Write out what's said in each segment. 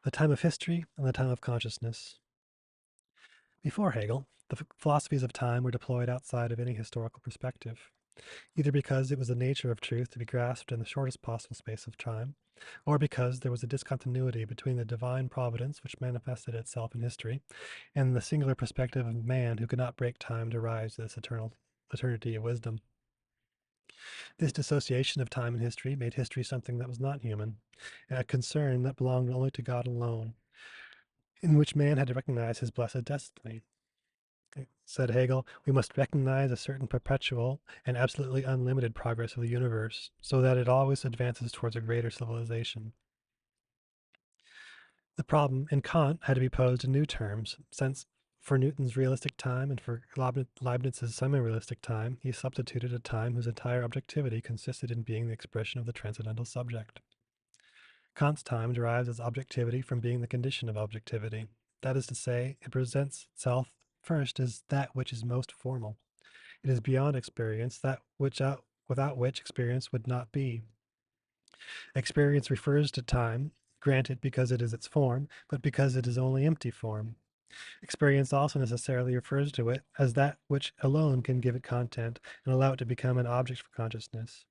The time of history and the time of consciousness. Before Hegel, the philosophies of time were deployed outside of any historical perspective, either because it was the nature of truth to be grasped in the shortest possible space of time, or because there was a discontinuity between the divine providence which manifested itself in history and the singular perspective of man who could not break time to rise to this eternity of wisdom. This dissociation of time and history made history something that was not human, a concern that belonged only to God alone, in which man had to recognize his blessed destiny. Said Hegel, we must recognize a certain perpetual and absolutely unlimited progress of the universe, so that it always advances towards a greater civilization. The problem in Kant had to be posed in new terms, since for Newton's realistic time and for Leibniz's semi-realistic time, he substituted a time whose entire objectivity consisted in being the expression of the transcendental subject. Kant's time derives its objectivity from being the condition of objectivity. That is to say, it presents itself first as that which is most formal. It is beyond experience, that which without which experience would not be. Experience refers to time, granted because it is its form, but because it is only empty form. Experience also necessarily refers to it as that which alone can give it content and allow it to become an object for consciousness.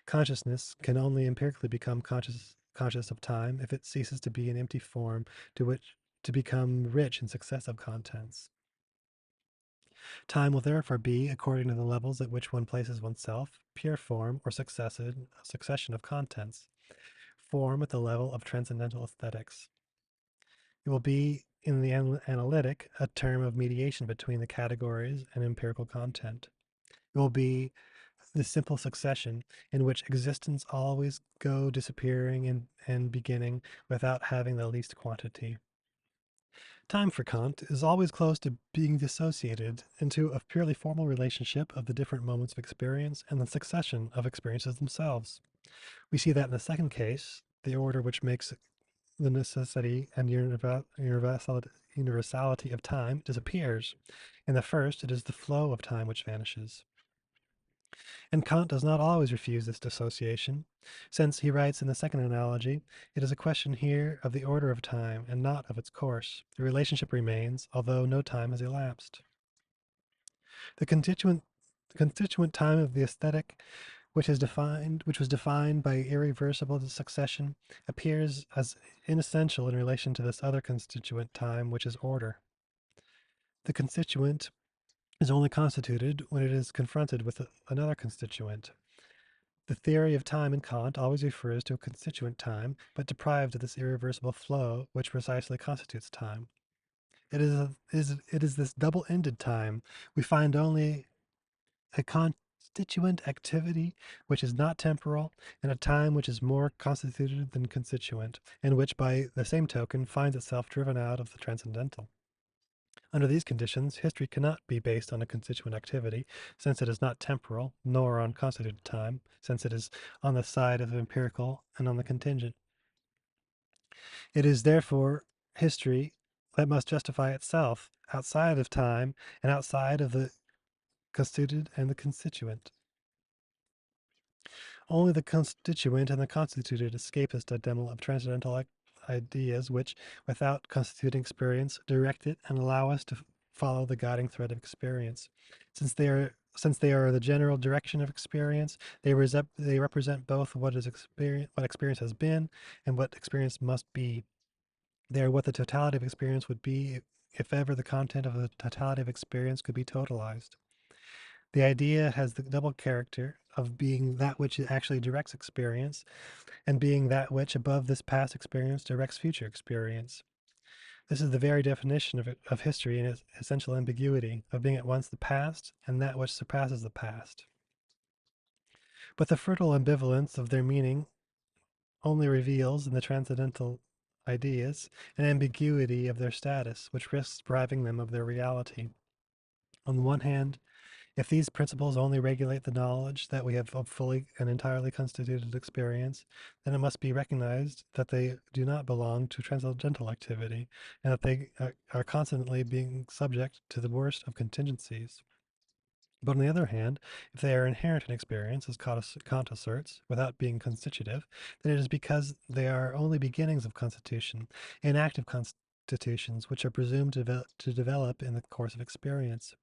Consciousness can only empirically become conscious of time if it ceases to be an empty form to become rich in successive contents. Time will therefore be, according to the levels at which one places oneself, pure form or succession of contents, form at the level of transcendental aesthetics. It will be, in the analytic, a term of mediation between the categories and empirical content. It will be the simple succession in which existence always go disappearing and beginning without having the least quantity. Time for Kant is always close to being dissociated into a purely formal relationship of the different moments of experience and the succession of experiences themselves. We see that in the second case, the order which makes the necessity and universality of time disappears. In the first, it is the flow of time which vanishes. And Kant does not always refuse this dissociation, since he writes in the second analogy, it is a question here of the order of time and not of its course. The relationship remains, although no time has elapsed. The constituent time of the aesthetic, which was defined by irreversible succession, appears as inessential in relation to this other constituent time, which is order. The constituent is only constituted when it is confronted with another constituent. The theory of time in Kant always refers to a constituent time, but deprived of this irreversible flow which precisely constitutes time. It is this double-ended time we find only a constituent activity which is not temporal, and a time which is more constituted than constituent, and which by the same token finds itself driven out of the transcendental. Under these conditions, history cannot be based on a constituent activity, since it is not temporal, nor on constituted time, since it is on the side of the empirical and on the contingent. It is therefore history that must justify itself outside of time and outside of the constituted and the constituent. Only the constituent and the constituted escape this dilemma of transcendental ideas which, without constituting experience, direct it and allow us to follow the guiding thread of experience. Since they are the general direction of experience, they represent both what experience has been and what experience must be. They are what the totality of experience would be if ever the content of the totality of experience could be totalized. The idea has the double character of being that which actually directs experience and being that which, above this past experience, directs future experience. This is the very definition of history in its essential ambiguity, of being at once the past and that which surpasses the past. But the fertile ambivalence of their meaning only reveals, in the transcendental ideas, an ambiguity of their status, which risks depriving them of their reality. On the one hand, if these principles only regulate the knowledge that we have of fully and entirely constituted experience, then it must be recognized that they do not belong to transcendental activity, and that they are constantly being subject to the worst of contingencies. But on the other hand, if they are inherent in experience, as Kant asserts, without being constitutive, then it is because they are only beginnings of constitution, inactive constitutions, which are presumed to develop in the course of experience.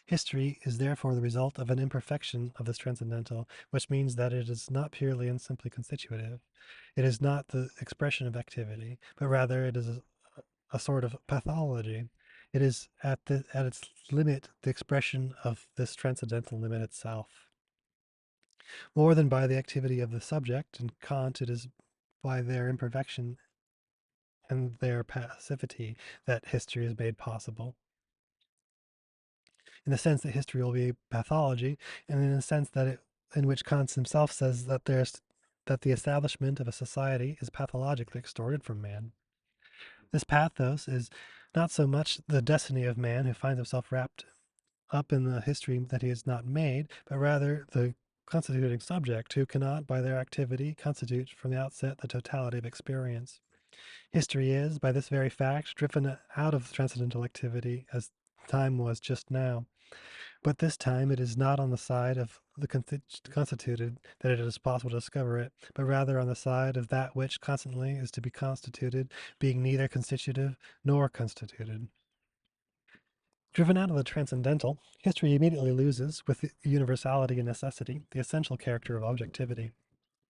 History is therefore the result of an imperfection of this transcendental, which means that it is not purely and simply constitutive. It is not the expression of activity, but rather it is a sort of pathology. It is at its limit the expression of this transcendental limit itself. More than by the activity of the subject, in Kant it is by their imperfection and their passivity that history is made possible. In the sense that history will be pathology, and in the sense that in which Kant himself says that the establishment of a society is pathologically extorted from man. This pathos is not so much the destiny of man who finds himself wrapped up in the history that he has not made, but rather the constituting subject who cannot, by their activity, constitute from the outset the totality of experience. History is, by this very fact, driven out of transcendental activity as time was just now. But this time it is not on the side of the constituted that it is possible to discover it, but rather on the side of that which constantly is to be constituted, being neither constitutive nor constituted. Driven out of the transcendental, history immediately loses, with universality and necessity, the essential character of objectivity.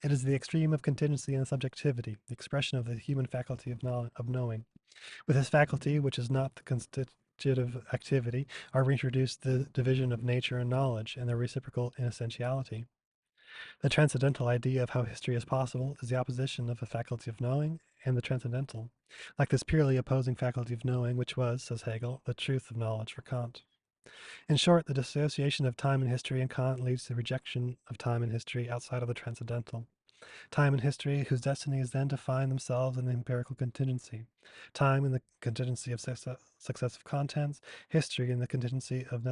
It is the extreme of contingency and subjectivity, the expression of the human faculty of knowing. With this faculty, which is not the constitutive activity, are reintroduced the division of nature and knowledge and their reciprocal inessentiality. The transcendental idea of how history is possible is the opposition of the faculty of knowing and the transcendental, like this purely opposing faculty of knowing, which was, says Hegel, the truth of knowledge for Kant. In short, the dissociation of time and history in Kant leads to the rejection of time and history outside of the transcendental. Time and history, whose destiny is then to find themselves in the empirical contingency. Time in the contingency of successive contents, history in the contingency of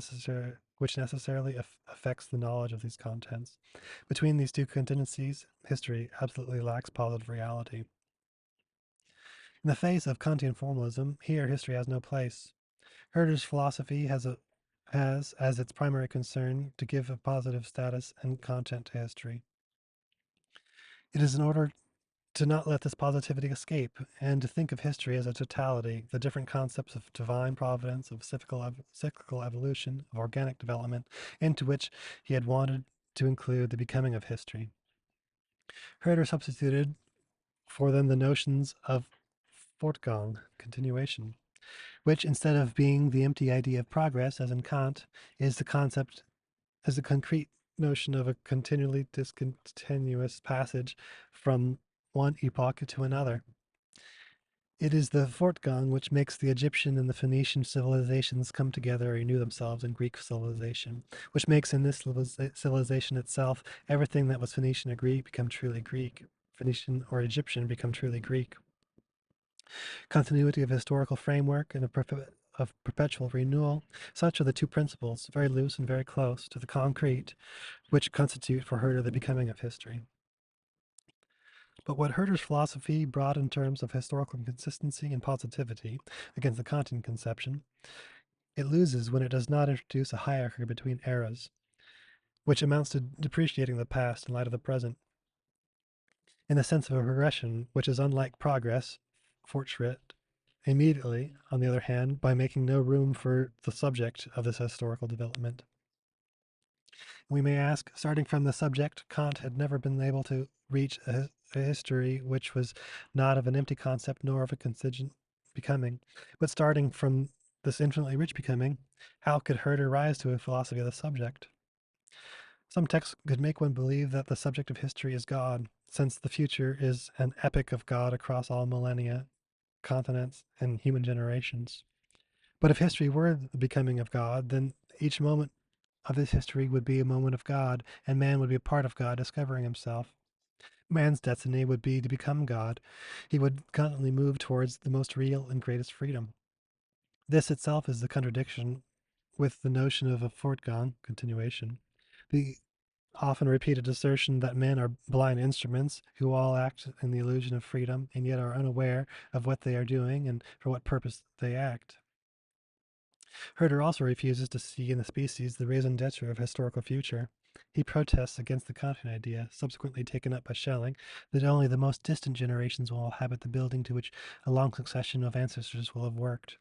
which necessarily affects the knowledge of these contents. Between these two contingencies, history absolutely lacks positive reality. In the face of Kantian formalism, here history has no place. Herder's philosophy has as its primary concern to give a positive status and content to history. It is in order to not let this positivity escape, and to think of history as a totality, the different concepts of divine providence, of cyclical evolution, of organic development, into which he had wanted to include the becoming of history. Herder substituted for them the notions of Fortgang, continuation, which, instead of being the empty idea of progress, as in Kant, is the concept as a concrete notion of a continually discontinuous passage from one epoch to another. It is the Fortgang which makes the Egyptian and the Phoenician civilizations come together or renew themselves in Greek civilization, which makes in this civilization itself everything that was Phoenician or Greek become truly Greek, Phoenician or Egyptian become truly Greek. Continuity of historical framework and of perpetual renewal, such are the two principles, very loose and very close to the concrete, which constitute for Herder the becoming of history. But what Herder's philosophy brought in terms of historical consistency and positivity against the Kantian conception, it loses when it does not introduce a hierarchy between eras, which amounts to depreciating the past in light of the present, in the sense of a progression which is unlike progress, Fortschritt, immediately, on the other hand, by making no room for the subject of this historical development. We may ask, starting from the subject, Kant had never been able to reach a history which was not of an empty concept nor of a contingent becoming. But starting from this infinitely rich becoming, how could Herder rise to a philosophy of the subject? Some texts could make one believe that the subject of history is God, since the future is an epic of God across all millennia, continents, and human generations. But if history were the becoming of God, then each moment of this history would be a moment of God, and man would be a part of God discovering himself. Man's destiny would be to become God. He would constantly move towards the most real and greatest freedom. This itself is the contradiction with the notion of a Fortgang, continuation. The often repeated assertion that men are blind instruments who all act in the illusion of freedom and yet are unaware of what they are doing and for what purpose they act. Herder also refuses to see in the species the raison d'etre of historical future. He protests against the Kantian idea, subsequently taken up by Schelling, that only the most distant generations will inhabit the building to which a long succession of ancestors will have worked.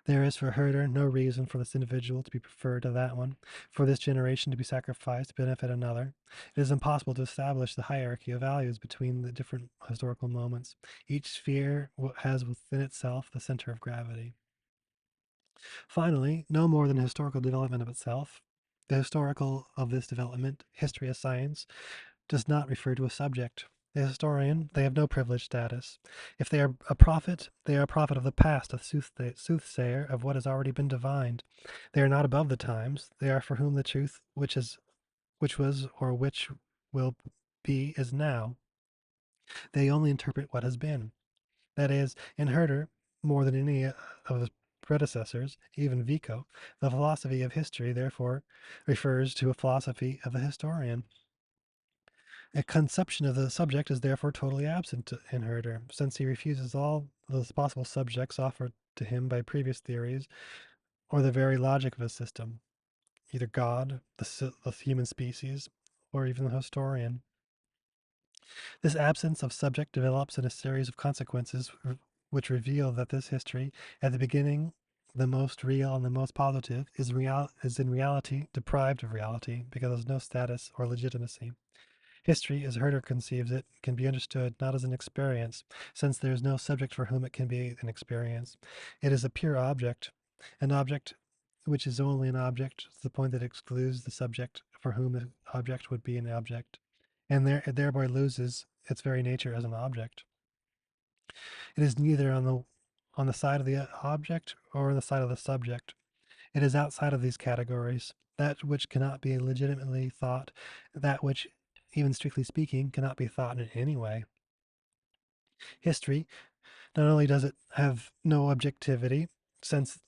There is for Herder no reason for this individual to be preferred to that one, for this generation to be sacrificed to benefit another. It is impossible to establish the hierarchy of values between the different historical moments. Each sphere has within itself the center of gravity. Finally, no more than historical development of itself, the historical of this development, history as science, does not refer to a subject. The historian, they have no privileged status. If they are a prophet, they are a prophet of the past, a soothsayer of what has already been divined. They are not above the times. They are for whom the truth which was or which will be is now. They only interpret what has been. That is, in Herder, more than any of his predecessors, even Vico, the philosophy of history therefore refers to a philosophy of the historian. A conception of the subject is therefore totally absent in Herder, since he refuses all those possible subjects offered to him by previous theories or the very logic of his system, either God, the human species, or even the historian. This absence of subject develops in a series of consequences which reveal that this history, at the beginning the most real and the most positive, is in reality deprived of reality because it has no status or legitimacy. History, as Herder conceives it, can be understood not as an experience, since there is no subject for whom it can be an experience. It is a pure object, an object which is only an object to the point that it excludes the subject for whom the object would be an object, and it thereby loses its very nature as an object. It is neither on the side of the object or on the side of the subject. It is outside of these categories, that which cannot be legitimately thought, that which, even strictly speaking, cannot be thought in any way. History, not only does it have no objectivity, since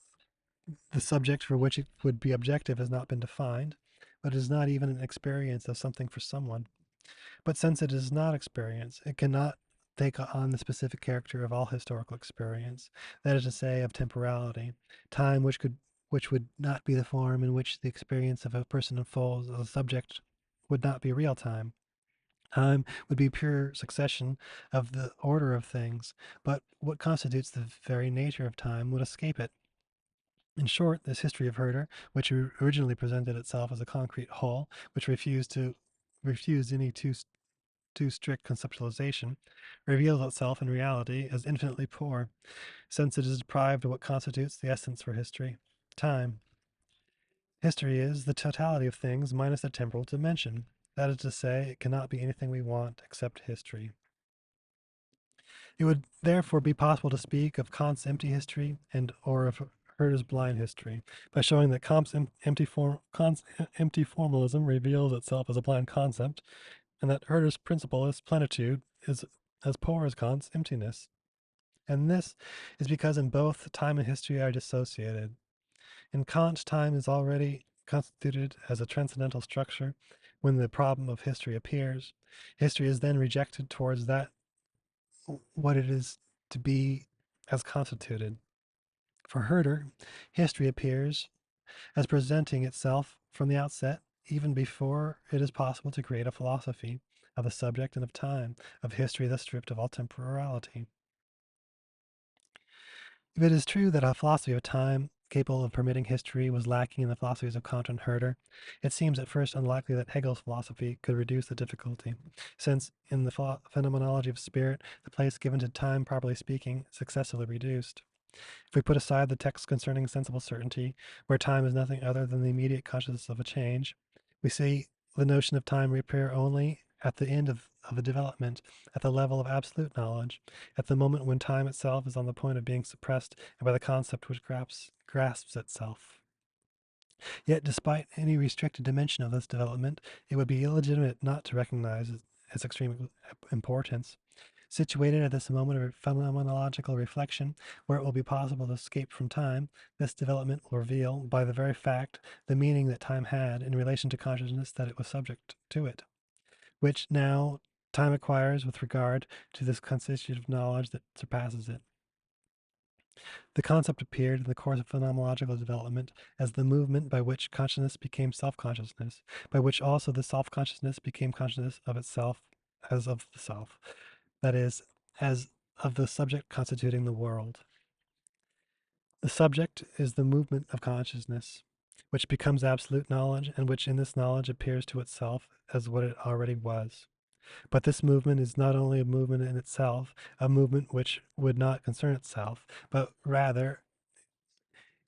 the subject for which it would be objective has not been defined, but it is not even an experience of something for someone. But since it is not experience, it cannot take on the specific character of all historical experience, that is to say, of temporality, time which would not be the form in which the experience of a person unfolds as a subject would not be real time. Time would be pure succession of the order of things, but what constitutes the very nature of time would escape it. In short, this history of Herder, which originally presented itself as a concrete whole, which refused any too strict conceptualization, reveals itself in reality as infinitely poor, since it is deprived of what constitutes the essence for history, time. History is the totality of things minus the temporal dimension. That is to say, it cannot be anything we want except history. It would therefore be possible to speak of Kant's empty history and or of Herder's blind history by showing that Kant's empty formalism reveals itself as a blind concept, and that Herder's principle is plenitude is as poor as Kant's emptiness. And this is because in both time and history are dissociated. In Kant, time is already constituted as a transcendental structure when the problem of history appears. History is then rejected towards that what it is to be as constituted. For Herder, history appears as presenting itself from the outset, even before it is possible to create a philosophy of the subject and of time, of history thus stripped of all temporality. If it is true that a philosophy of time capable of permitting history was lacking in the philosophies of Kant and Herder, it seems at first unlikely that Hegel's philosophy could reduce the difficulty, since in the Phenomenology of spirit, the place given to time, properly speaking, is excessively reduced. If we put aside the text concerning sensible certainty, where time is nothing other than the immediate consciousness of a change, we see the notion of time reappear only at the end of the development, at the level of absolute knowledge, at the moment when time itself is on the point of being suppressed and by the concept which grasps itself. Yet, despite any restricted dimension of this development, it would be illegitimate not to recognize its extreme importance. Situated at this moment of phenomenological reflection, where it will be possible to escape from time, this development will reveal, by the very fact, the meaning that time had in relation to consciousness that it was subject to it, which now time acquires with regard to this constitutive knowledge that surpasses it. The concept appeared in the course of phenomenological development as the movement by which consciousness became self-consciousness, by which also the self-consciousness became consciousness of itself as of the self, that is, as of the subject constituting the world. The subject is the movement of consciousness, which becomes absolute knowledge and which in this knowledge appears to itself as what it already was. But this movement is not only a movement in itself, a movement which would not concern itself, but rather,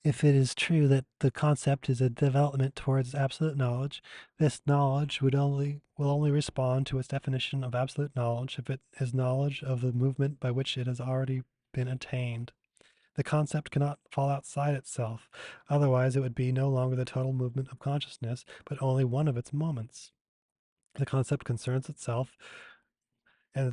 if it is true that the concept is a development towards absolute knowledge, this knowledge will only respond to its definition of absolute knowledge if it is knowledge of the movement by which it has already been attained. The concept cannot fall outside itself, otherwise it would be no longer the total movement of consciousness, but only one of its moments. The concept concerns itself and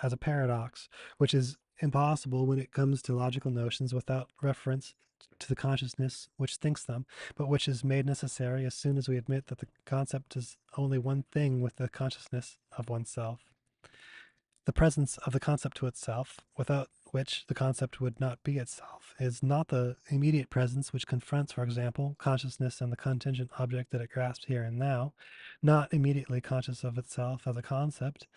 as a paradox, which is impossible when it comes to logical notions without reference to the consciousness which thinks them, but which is made necessary as soon as we admit that the concept is only one thing with the consciousness of oneself. The presence of the concept to itself, without which the concept would not be itself, is not the immediate presence which confronts, for example, consciousness and the contingent object that it grasps here and now, not immediately conscious of itself as a concept,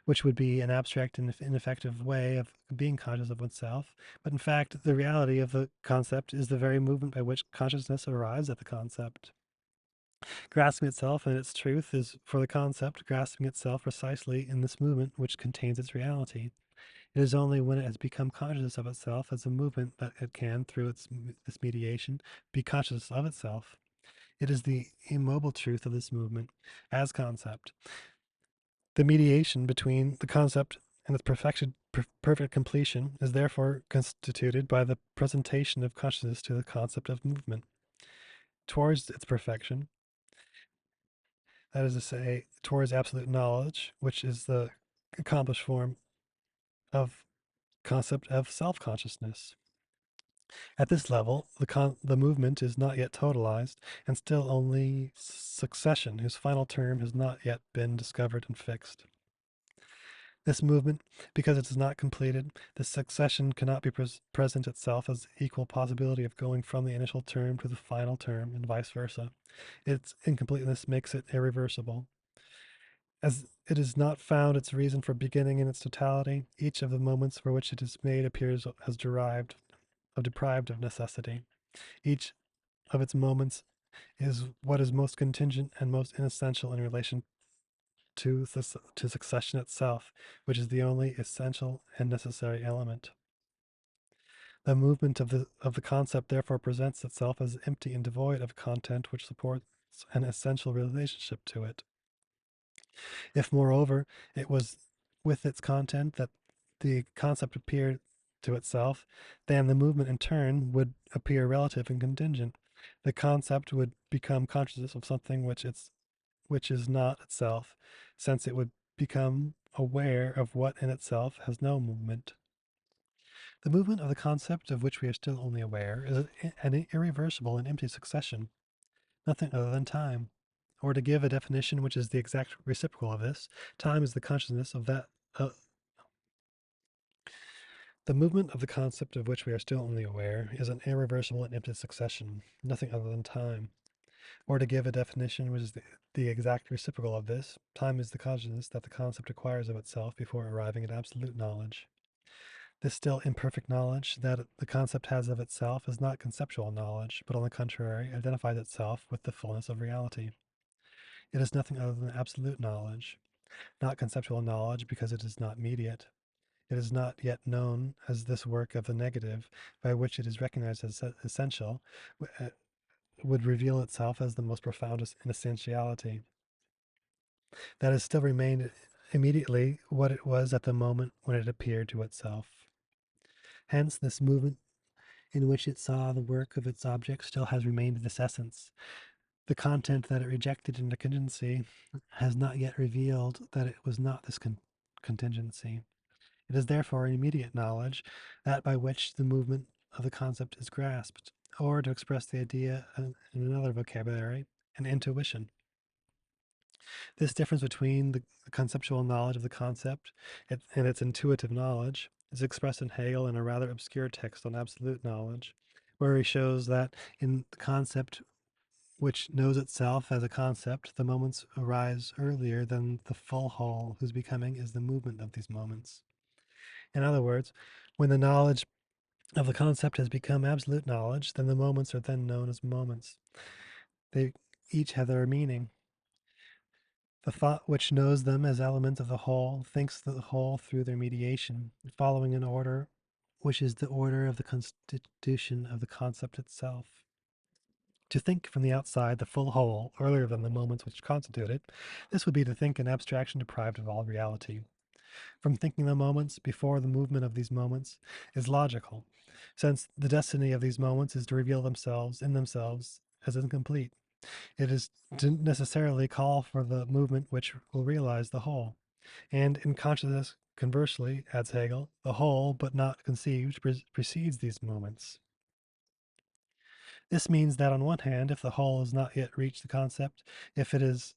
which would be an abstract and ineffective way of being conscious of oneself, but in fact, the reality of the concept is the very movement by which consciousness arrives at the concept. Grasping itself and its truth is, for the concept, grasping itself precisely in this movement which contains its reality. It is only when it has become conscious of itself as a movement that it can, through this mediation, be conscious of itself. It is the immobile truth of this movement as concept. The mediation between the concept and its perfect completion is therefore constituted by the presentation of consciousness to the concept of movement. Towards its perfection, that is to say, towards absolute knowledge, which is the accomplished form of concept of self-consciousness. At this level, the movement is not yet totalized, and still only succession, whose final term has not yet been discovered and fixed. This movement, because it is not completed, this succession cannot be present itself as equal possibility of going from the initial term to the final term, and vice versa. Its incompleteness makes it irreversible. As it has not found its reason for beginning in its totality, each of the moments for which it is made appears as deprived of necessity. Each of its moments is what is most contingent and most inessential in relation to succession itself, which is the only essential and necessary element. The movement of the concept therefore presents itself as empty and devoid of content which supports an essential relationship to it. If, moreover, it was with its content that the concept appeared to itself, then the movement in turn would appear relative and contingent. The concept would become conscious of something which is not itself, since it would become aware of what in itself has no movement. The movement of the concept of which we are still only aware is an irreversible and empty succession, nothing other than time. Or to give a definition which is the exact reciprocal of this, time is the consciousness of that. The movement of the concept of which we are still only aware is an irreversible and empty succession, nothing other than time. Or to give a definition which is the exact reciprocal of this, time is the consciousness that the concept acquires of itself before arriving at absolute knowledge. This still imperfect knowledge that the concept has of itself is not conceptual knowledge, but on the contrary, identifies itself with the fullness of reality. It is nothing other than absolute knowledge, not conceptual knowledge because it is not mediate. It is not yet known as this work of the negative, by which it is recognized as essential, would reveal itself as the most profoundest in essentiality. That has still remained immediately what it was at the moment when it appeared to itself. Hence, this movement in which it saw the work of its object still has remained this essence. The content that it rejected in the contingency has not yet revealed that it was not this contingency. It is therefore an immediate knowledge, that by which the movement of the concept is grasped, or to express the idea in another vocabulary, an intuition. This difference between the conceptual knowledge of the concept and its intuitive knowledge is expressed in Hegel in a rather obscure text on absolute knowledge, where he shows that in the concept which knows itself as a concept, the moments arise earlier than the full whole, whose becoming is the movement of these moments. In other words, when the knowledge of the concept has become absolute knowledge, then the moments are then known as moments. They each have their meaning. The thought which knows them as elements of the whole thinks the whole through their mediation, following an order which is the order of the constitution of the concept itself. To think from the outside the full whole earlier than the moments which constitute it, this would be to think an abstraction deprived of all reality. From thinking the moments before the movement of these moments is logical, since the destiny of these moments is to reveal themselves in themselves as incomplete. It is to necessarily call for the movement which will realize the whole. And in consciousness, conversely, adds Hegel, the whole, but not conceived, precedes these moments. This means that on one hand, if the whole has not yet reached the concept, if it is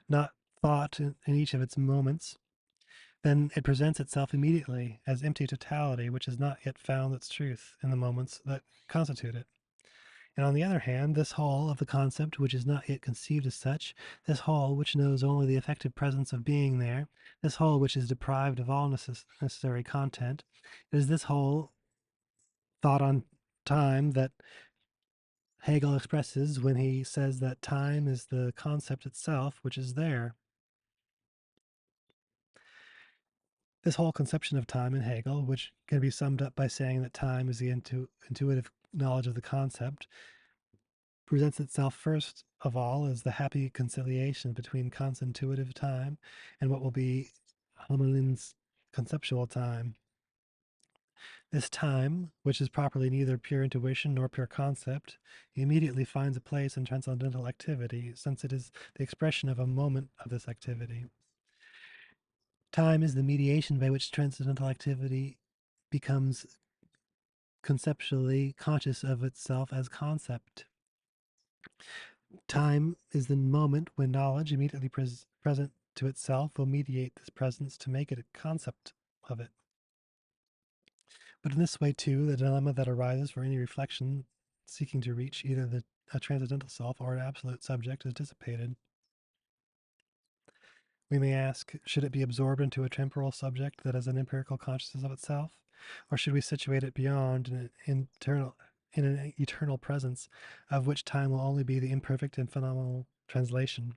not thought in each of its moments, then it presents itself immediately as empty totality, which has not yet found its truth in the moments that constitute it. And on the other hand, this whole of the concept, which is not yet conceived as such, this whole which knows only the effective presence of being there, this whole which is deprived of all necessary content, it is this whole thought on time that Hegel expresses when he says that time is the concept itself, which is there. This whole conception of time in Hegel, which can be summed up by saying that time is the intuitive knowledge of the concept, presents itself first of all as the happy conciliation between Kant's intuitive time and what will be Hamelin's conceptual time. This time, which is properly neither pure intuition nor pure concept, immediately finds a place in transcendental activity, since it is the expression of a moment of this activity. Time is the mediation by which transcendental activity becomes conceptually conscious of itself as concept. Time is the moment when knowledge, immediately present to itself, will mediate this presence to make it a concept of it. But in this way, too, the dilemma that arises for any reflection seeking to reach either a transcendental self or an absolute subject is dissipated. We may ask, should it be absorbed into a temporal subject that has an empirical consciousness of itself? Or should we situate it beyond in an eternal presence, of which time will only be the imperfect and phenomenal translation?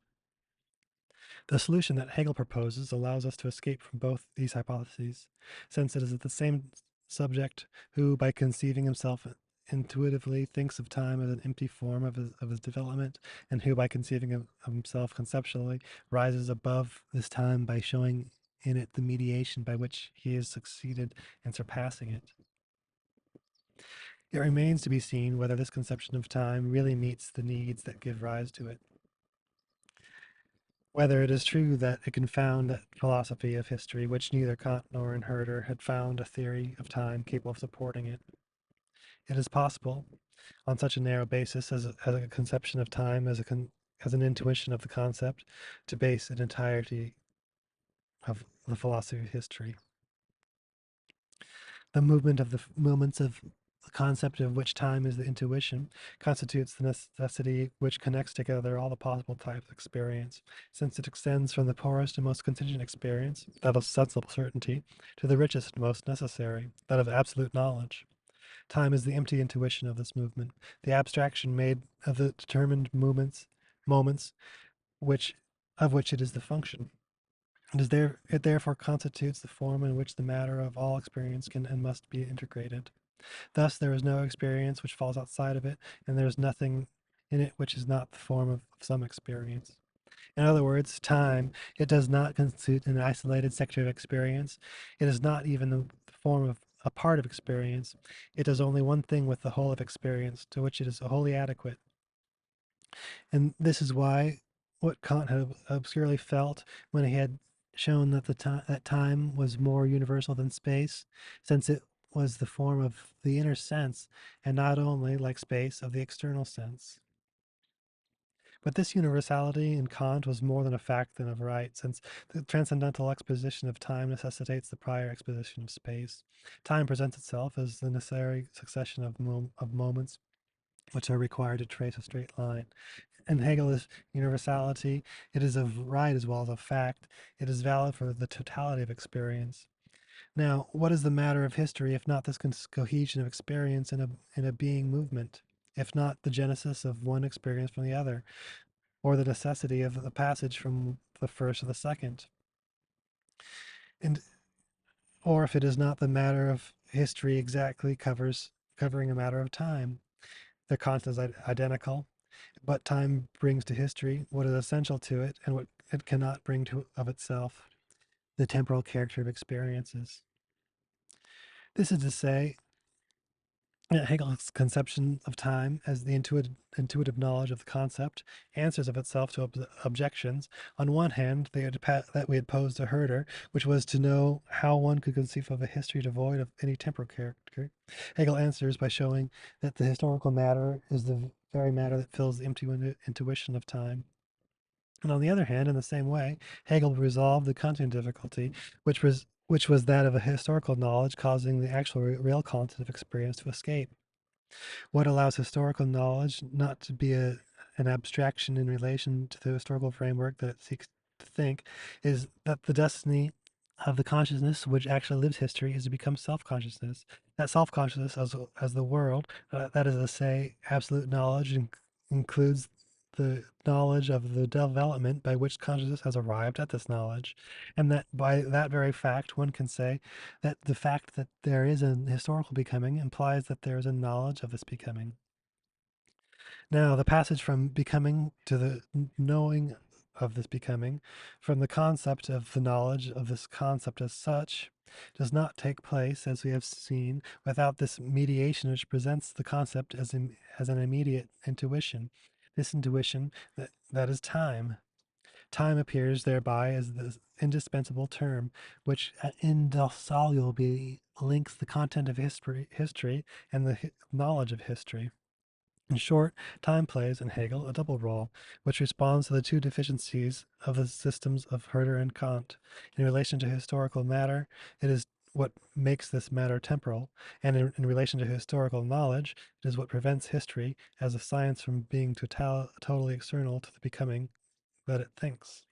The solution that Hegel proposes allows us to escape from both these hypotheses, since it is the same subject who, by conceiving himself intuitively, thinks of time as an empty form of his development, and who, by conceiving of himself conceptually, rises above this time by showing in it the mediation by which he has succeeded in surpassing it. It remains to be seen whether this conception of time really meets the needs that give rise to it. Whether it is true that it can found that philosophy of history, which neither Kant nor Herder had found a theory of time capable of supporting it. It is possible, on such a narrow basis as a conception of time, as an intuition of the concept, to base an entirety of the philosophy of history. The movement of the moments of the concept of which time is the intuition constitutes the necessity which connects together all the possible types of experience, since it extends from the poorest and most contingent experience, that of sensible certainty, to the richest and most necessary, that of absolute knowledge. Time is the empty intuition of this movement, the abstraction made of the determined moments, of which it is the function. It therefore constitutes the form in which the matter of all experience can and must be integrated. Thus, there is no experience which falls outside of it, and there is nothing in it which is not the form of some experience. In other words, time, it does not constitute an isolated sector of experience. It is not even the form of a part of experience. It does only one thing with the whole of experience, to which it is wholly adequate. And this is why what Kant had obscurely felt when he had shown that that time was more universal than space, since it was the form of the inner sense, and not only, like space, of the external sense. But this universality in Kant was more than a fact than a right, since the transcendental exposition of time necessitates the prior exposition of space. Time presents itself as the necessary succession of moments which are required to trace a straight line. In Hegel's universality, it is a right as well as a fact. It is valid for the totality of experience. Now, what is the matter of history if not this cohesion of experience in a being movement? If not the genesis of one experience from the other, or the necessity of the passage from the first to the second? And or if it is not the matter of history exactly covering a matter of time. Their constants are identical, but time brings to history what is essential to it and what it cannot bring to of itself, the temporal character of experiences. This is to say, Hegel's conception of time as the intuitive knowledge of the concept answers of itself to objections. On one hand, that we had posed to Herder, which was to know how one could conceive of a history devoid of any temporal character. Hegel answers by showing that the historical matter is the very matter that fills the empty intuition of time. And on the other hand, in the same way, Hegel resolved the Kantian difficulty, which was that of a historical knowledge causing the actual real content of experience to escape. What allows historical knowledge not to be an abstraction in relation to the historical framework that it seeks to think is that the destiny of the consciousness which actually lives history is to become self-consciousness. That self-consciousness as the world, that is to say, absolute knowledge includes the knowledge of the development by which consciousness has arrived at this knowledge, and that by that very fact one can say that the fact that there is an historical becoming implies that there is a knowledge of this becoming. Now, the passage from becoming to the knowing of this becoming, from the concept of the knowledge of this concept as such, does not take place, as we have seen, without this mediation which presents the concept as an immediate intuition. This intuition, that is time. Time appears thereby as the indispensable term, which indissolubly links the content of history and the knowledge of history. In short, time plays, in Hegel, a double role, which responds to the two deficiencies of the systems of Herder and Kant. In relation to historical matter, it is what makes this matter temporal, and in relation to historical knowledge, it is what prevents history as a science from being totally external to the becoming that it thinks.